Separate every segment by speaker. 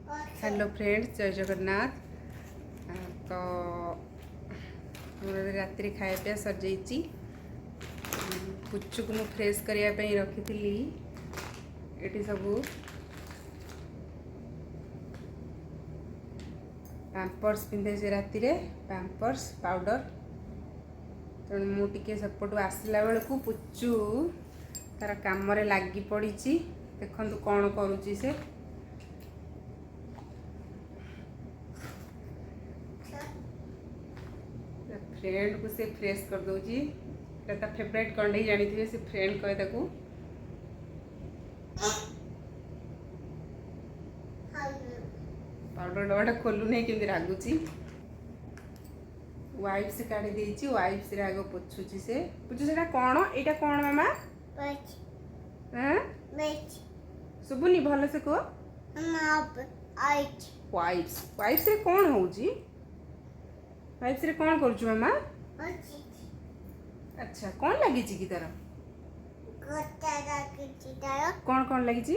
Speaker 1: Hello friends, जय जगन्नाथ। तो मोर राति खाया पिया सर जाइए। पुच्चू को मु फ्रेश करने रखी ये सब पैम्पर्स पिंधे से राति पैम्पर्स पाउडर। तेणु मुझे सेपटू आसला बेलू पुच्चू तार कम लगी पड़ी। देखु कौन करुच्ची से फ्रेंड को से फ्रेश कर दूची। ता फेवरेट कंडे जानी थे से फ्रेंड कहे ताकू पाउडर डबाटा खोलू नहीं केमती रागुची। वाइप्स काढ़ी देची, वाइप्स रे आग पोछुची से पुछु सेटा कोन एटा कोन मामा वाइप्स। हां वाइप्स सुबुनी भलो से को वाइप्स वाइप्स वाइप्स रे कोन होउची? वाइप्स रे कोन करूछु मामा? अच्छा कौन लगी कि तार कौन कौन लगी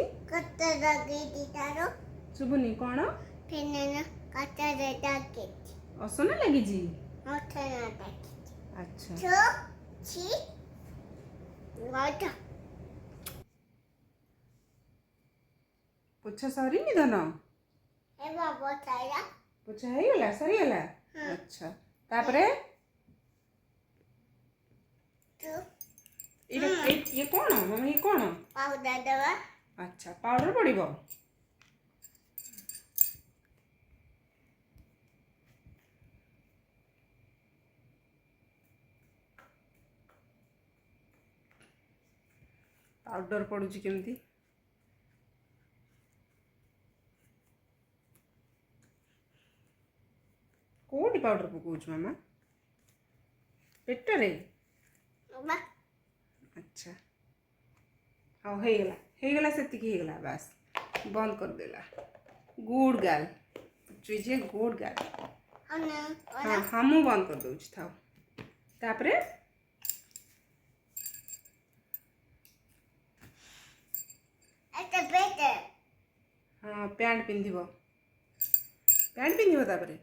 Speaker 1: शुभुनी कौन असना लगी? अच्छा पोछा सरी नि धन पोछा है गला सरी गला। अच्छा तापरे ये कौन मामा ये कौन पाउडर दवा? अच्छा पाउडर पड़िबो। पाउडर पड़ुची केमती कोडी पाउडर पकाउछ मामा पेटरे? अच्छा हाँ हो गला से गला बस बंद कर देला। गुड गर्ल चुजे गुड गर्ल। हाँ हाँ मु बंद कर दूँ था तापरे हाँ पैंट पिंधिबो तापरे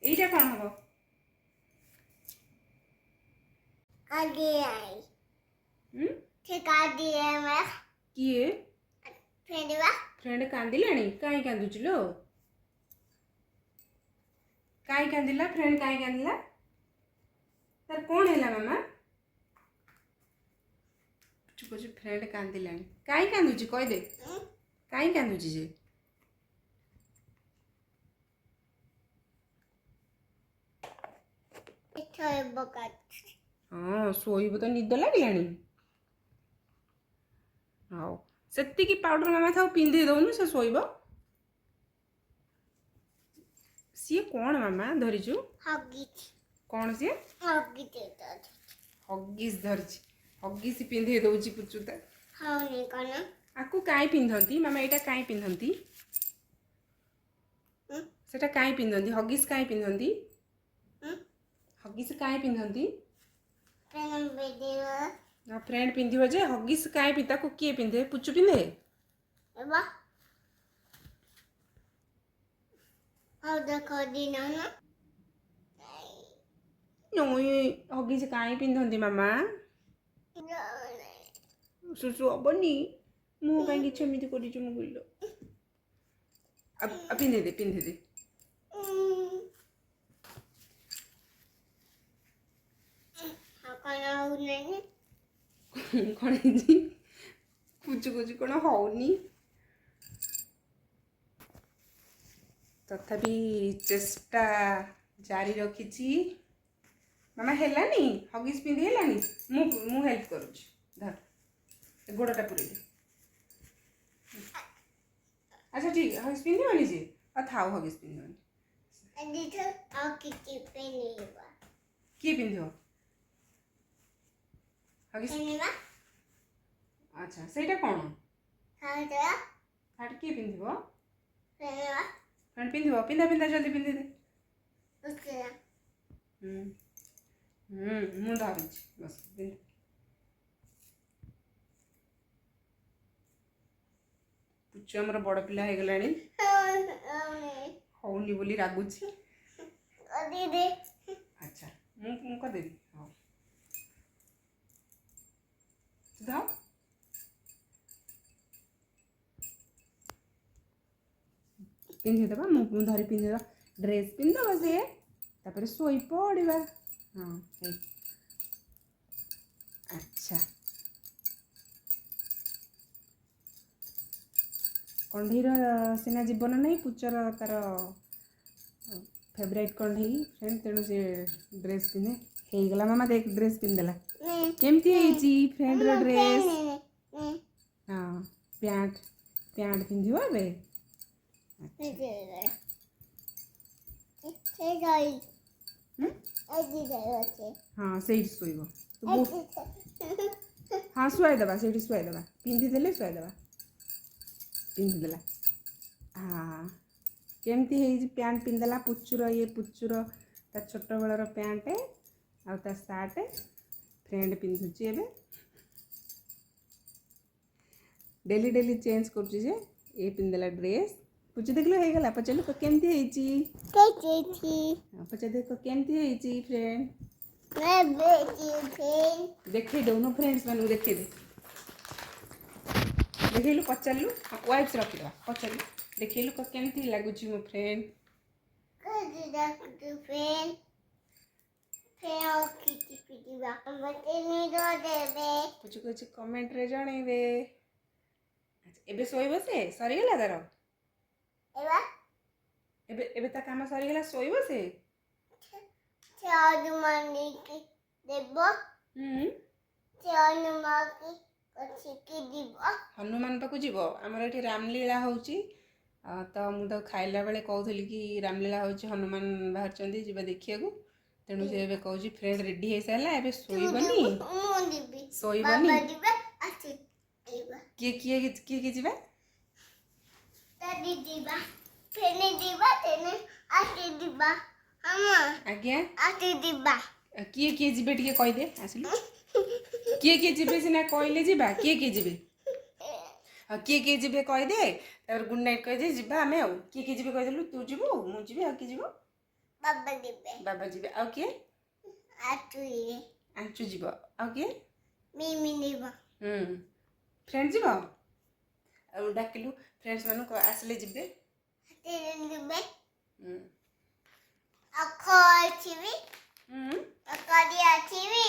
Speaker 1: एटा कौन हबो किए फ्रेंड कांदिलानी काई कांदुची लो काई कांदिला फ्रेंड काई कांदिला तार कौन हैला मामा चुप फ्रेंड कांदिलानी काई कांदुची कह दे काई कांदुची जे हाँ शोब तो निद लगे हाँ से पाउडर मामा था पिंधे दौनु से शोब सी कौन मामा धरीचु कौन सी हगिस धरी हगिस पिंधे दौची पुचुता आकु काई पिंधती मामा एटा काई पिंधती सेटा काई पिंधती हगिस काई पिंधती हगिस काई पिंधती फ्रेंड पिंधिबो जे हगिस काई पिता को किए पिंधे पुचु पिंधे हगिस काई पिंधती मामा सुसु हबनी मु कहीं छमिति करिछु मु गुल्लो अब पिंधे दे कौन पुचु कुचु कौन होनी तथापि चेष्टा जारी रखी मामा हेलानी हगिस पिंधि हेलानी मु हेल्प करुछि धर गोड़टा पूरे दे। अच्छा ठीक हगिस पिंधिबनी जे थाओ हगिस पिंधिबनी किए पिंधिब हगिस अच्छा सेटा कौन हाट किए पिंधिब फ्रेंड पिंधिब पिंधा पिंधा जल्दी पिंधि दे मु धरी बस पुच्चू हमर बड़ पिला हो गलानी होनी बोली रागुची अच्छा मु कर देबी हां सुधा पिंधि देबा मु धरी पिंधि देबा ड्रेस पिंध देबा से तापर सोई पड़िबा हां अच्छा कंढीर सीना जीवन नहीं पुचर तार फेवरेट कंढी फ्रेंड तेणु से ड्रेस पिंधे हो गला मामा देख ड्रेस पिंधला केमती है फ्रेंड रो ड्रेस हाँ पैंट पैंट पिंधियो बे हाँ से शोब हाँ शुआई देवा से शुआई देवा पिंधि देले शुआई देवा पिंधि देला हाँ केमती है पैंट पिंधला पुचुर ये पुचुर ता छोट बेलर पैंट आ ता सार्ट फ्रेंड पिंधुची एबे डेली डेली चेंज करुची जे ये पिंधला ड्रेस पुचु देखलो हो गला पचार लोक केमती है पचार देख केमती है फ्रेंड देखे दौन फ्रेंड्स मानू देखे दे देखलु पचारू वाइप्स रखिदा पचारू देखलु केमती लगुची मो फ्रेंड पुचु कुछ कमेंट रे जणेबे एबे सोइबो से सरी गला तार एबे एबे ता काम सरी गला सोइबो से हनुमान पाक जीव आमर ये रामलीला होची तो मुझे खाइला बेले कहूली कि रामलीला होची हनुमान बाहर जीवा देखिया को तेणु से एबे कहूची फ्रेंड रेडी हो सारा एबे सोइबनी सोइबनी किए किए किए किए जीवा दादी दीबा फेने दीबा तेने आके दीबा हां आज्ञा आके दीबा किए किए जीबे टिके कहि दे आसिलु किए किए जीबे सिना कहले जीबा किए जीबे किए जीबे कहि दे और गुड नाइट कहि दे जीबा हमें आ किए जीबे कहि देलु तू जीबो मु जीबे आ कि जीबो बाबा जीबे आ किए आचु जीबो आ किए मिमी जीबो फ्रेंड जीबो आ डाकिलु फ्रेंड्स मानु को आसले जीबे जीबे अखर छीबी अकरिया छीबी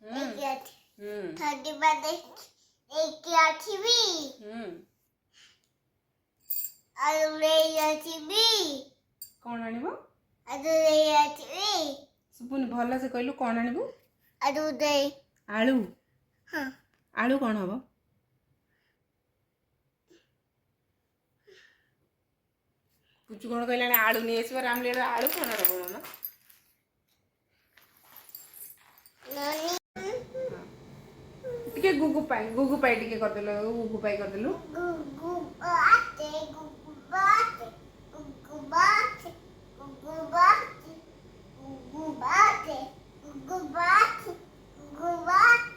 Speaker 1: थर्टी बर्थडे एक छीबी कौन आनिबो सुपुनी भल से कहलु कौन आनिबो आलू हाँ आलू कौन हबो पुचु कौन कहला आलू नहीं आसो रामलीला आलू कौन हबो मामा टिके गुगु पाई टिके कर देलो गुगु पाई कर देलु गुगु बाते गुगु बाते गुगु बाते गुगु बाते गुगु बाते गुगु बाते गुगु बाते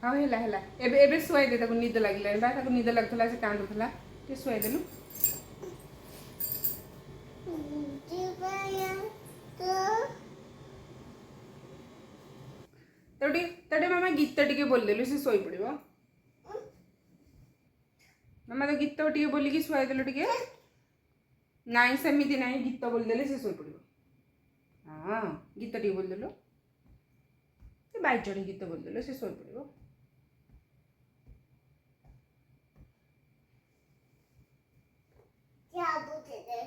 Speaker 1: हां हेला हेला एबे एबे सोई दे ताको नींद लागले बा ताको नींद लागथला से कांदुथला के सोई देलु तड़े मामा गीत टिके बोल देलु से सोई पड़िबो मामा तो गीत टिके बोली कि सोई देलु टिके नाई सेमिति नाई गीत बोल देले से सोई पड़िबो हां गीत टिके बोल देलु से बाई चढ़ी गीत बोल देलु से सोई पड़िबो क्या पूछे दे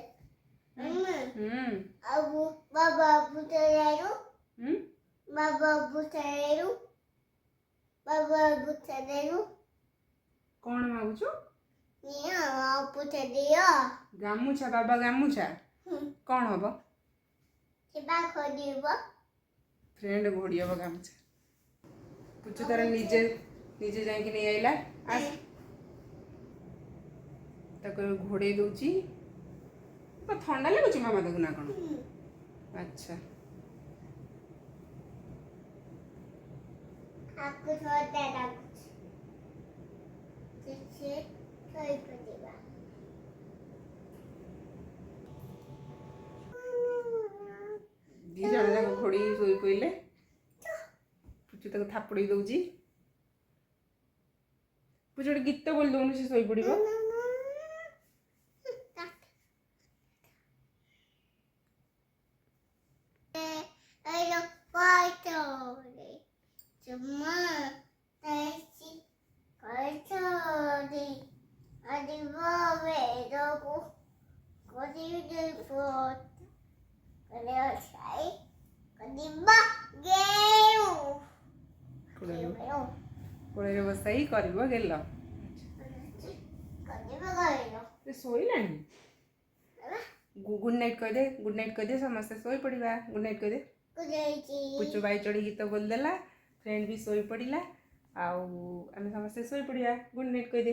Speaker 1: अब बाबा पूछे जायो बाबा बुझाएरू कौन मागुचो निया पूछे दियो गामुछा बाबा गामुछा कौन हबो सेबा खोदिबो फ्रेंड घोड़ियबो गामुछा पूछो तार निजे निजे जाई कि नहीं आइला आज तको घोड़े दोची तो ठंडा लागुची मामा तको ना कोन अच्छा आपको थोड़ा डाला कुछ जिससे कोई पड़ेगा ଘୋड़ी शोई पड़े पुचु ताको थापड़ी दौची पुचु गोटे गीत बोली दौनु से शोई पड़ो कोड़े बसाई कर गेल शोला गुड नाइट कह दे समस्त शोई पड़ा गुड नाइट कह दे पुचु बाई चढ़ी गीत बोलदेला फ्रेंड भी शोई पड़ा आम समस्ते शोई पड़ा गुड नाइट कह दे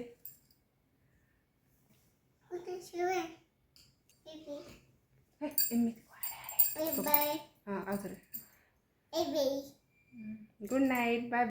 Speaker 1: हाँ गुड नाइट बाय।